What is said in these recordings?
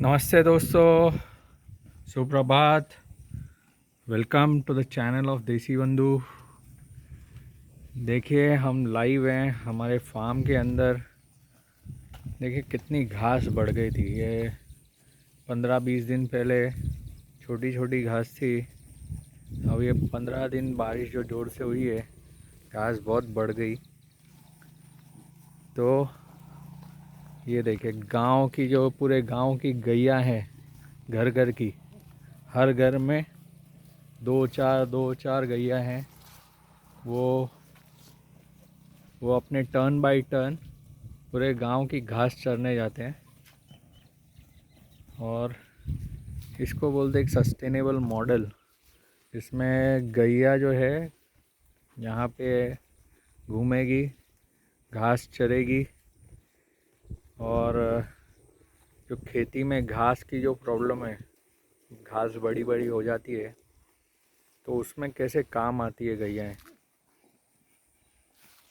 नमस्ते दोस्तों, सुप्रभात। Welcome to the channel of Desi Bandhu. देखिए हम लाइव हैं हमारे फार्म के अंदर। देखिए कितनी घास बढ़ गई थी। ये 15-20 दिन पहले छोटी छोटी घास थी। अब ये 15 दिन बारिश जो जोर से हुई है, घास बहुत बढ़ गई। तो ये देखिए गांव की, जो पूरे गांव की गैया हैं, घर घर की, हर घर में दो चार गैया हैं। वो अपने टर्न बाय टर्न पूरे गांव की घास चरने जाते हैं। और इसको बोलते हैं एक सस्टेनेबल मॉडल। इसमें गैया जो है यहाँ पे घूमेगी, घास चरेगी। और जो खेती में घास की जो प्रॉब्लम है, घास बड़ी बड़ी हो जाती है, तो उसमें कैसे काम आती है गैयाएँ।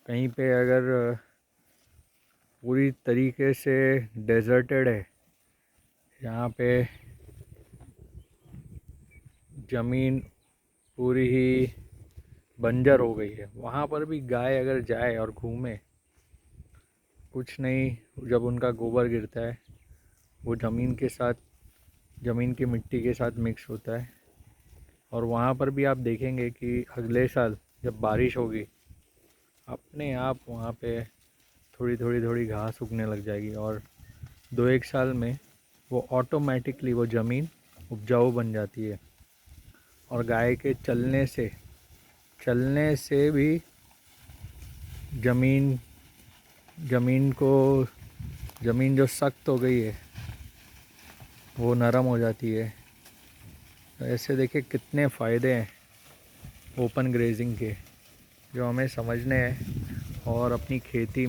कहीं पे अगर पूरी तरीके से डेजर्टेड है, यहाँ पे ज़मीन पूरी ही बंजर हो गई है, वहाँ पर भी गाय अगर जाए और घूमे, कुछ नहीं, जब उनका गोबर गिरता है वो ज़मीन के साथ, ज़मीन की मिट्टी के साथ मिक्स होता है। और वहाँ पर भी आप देखेंगे कि अगले साल जब बारिश होगी, अपने आप वहाँ पे थोड़ी थोड़ी थोड़ी घास उगने लग जाएगी। और 2-1 साल में वो ऑटोमेटिकली वो ज़मीन उपजाऊ बन जाती है। और गाय के चलने से भी ज़मीन ज़मीन को ज़मीन जो सख्त हो गई है वो नरम हो जाती है। तो ऐसे देखिए कितने फ़ायदे हैं ओपन ग्रेजिंग के, जो हमें समझने हैं और अपनी खेती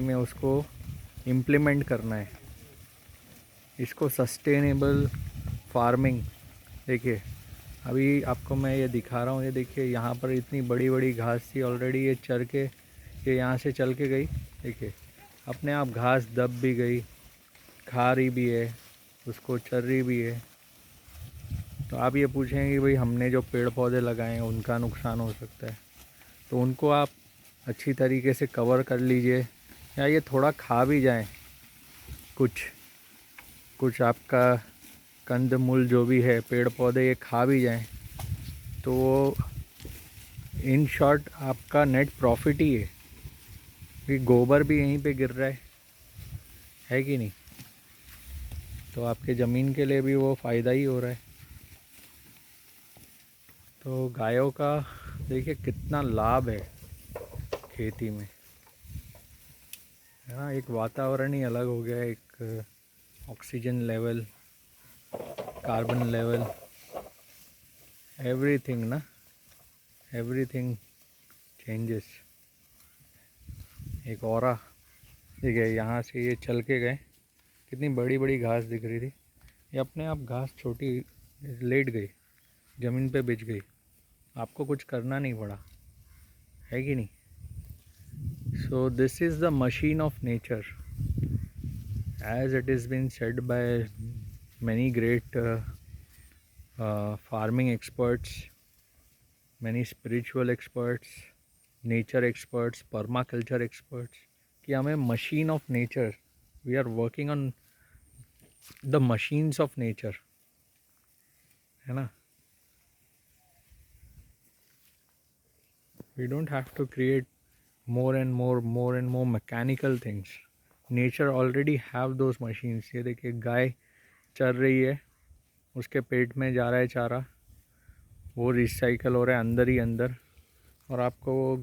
में उसको इम्प्लीमेंट करना है। इसको सस्टेनेबल फार्मिंग। देखिए अभी आपको मैं ये दिखा रहा हूँ, ये देखिए यहाँ पर इतनी बड़ी बड़ी घास थी ऑलरेडी, ये चर के, ये यहाँ से चल के गई। देखिए अपने आप घास दब भी गई, खा रही भी है, उसको चर रही भी है। तो आप ये पूछेंगे कि भाई हमने जो पेड़ पौधे लगाए हैं उनका नुकसान हो सकता है, तो उनको आप अच्छी तरीके से कवर कर लीजिए, या ये थोड़ा खा भी जाएं, कुछ कुछ आपका कंद मूल जो भी है, पेड़ पौधे ये खा भी जाएं, तो वो इन शॉर्ट आपका नेट प्रॉफिट ही है। कि गोबर भी यहीं पे गिर रहा है कि नहीं, तो आपके ज़मीन के लिए भी वो फ़ायदा ही हो रहा है। तो गायों का देखिए कितना लाभ है खेती में, है ना। एक वातावरण ही अलग हो गया है, एक oxygen level, carbon level, everything ना, एवरीथिंग चेंजेस। एक ऑरा, ठीक है, यहाँ से ये चल के गए, कितनी बड़ी बड़ी घास दिख रही थी, ये अपने आप घास छोटी लेट गई, ज़मीन पे बिछ गई, आपको कुछ करना नहीं पड़ा, है कि नहीं। So this is the machine of nature, as it has been said by many great farming experts, many spiritual experts, nature experts, permaculture experts, कि हमें machine of nature, we are working on the machines of nature, है ना। We don't have to create more and more mechanical things. Nature already have those machines. ये देखिए गाय चर रही है, उसके पेट में जा रहा है चारा, वो रिसाइकल हो रहा है अंदर ही अंदर, और आपको वो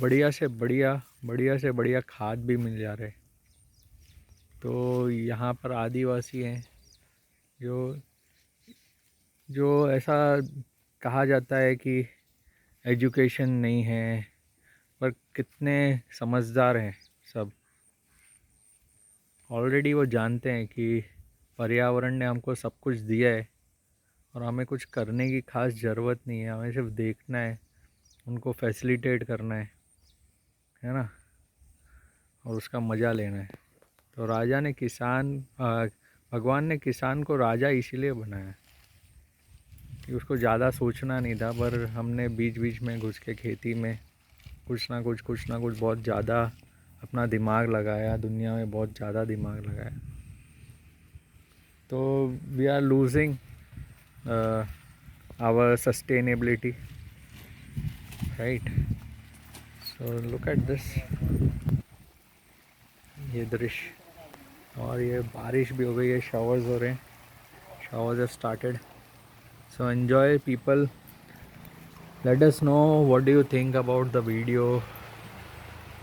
बढ़िया से बढ़िया खाद भी मिल जा रहे। तो यहाँ पर आदिवासी हैं जो जो ऐसा कहा जाता है कि एजुकेशन नहीं है, पर कितने समझदार हैं सब। ऑलरेडी वो जानते हैं कि पर्यावरण ने हमको सब कुछ दिया है और हमें कुछ करने की खास ज़रूरत नहीं है, हमें सिर्फ देखना है, उनको फैसिलिटेट करना है ना, और उसका मज़ा लेना है। तो राजा ने भगवान ने किसान को राजा इसीलिए बनाया कि उसको ज़्यादा सोचना नहीं था, पर हमने बीच बीच में घुस के खेती में कुछ ना कुछ बहुत ज़्यादा अपना दिमाग लगाया, दुनिया में बहुत ज़्यादा दिमाग लगाया, तो we are losing our sustainability, right. So look at this, ये दृश्य, और ये बारिश भी हो गई है, शावर्स हो रहे हैं, showers have started. So enjoy people, let us know what do you think about the video,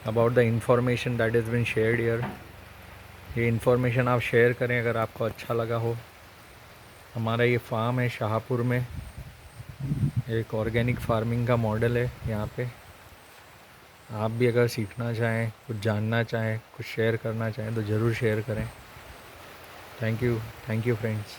about the information that has been shared here. ये इन्फॉर्मेशन आप शेयर करें अगर आपको अच्छा लगा हो। हमारा ये फार्म है शाहपुर में, एक ऑर्गेनिक फार्मिंग का मॉडल है यहाँ पे। आप भी अगर सीखना चाहें, कुछ जानना चाहें, कुछ शेयर करना चाहें तो ज़रूर शेयर करें। Thank you friends.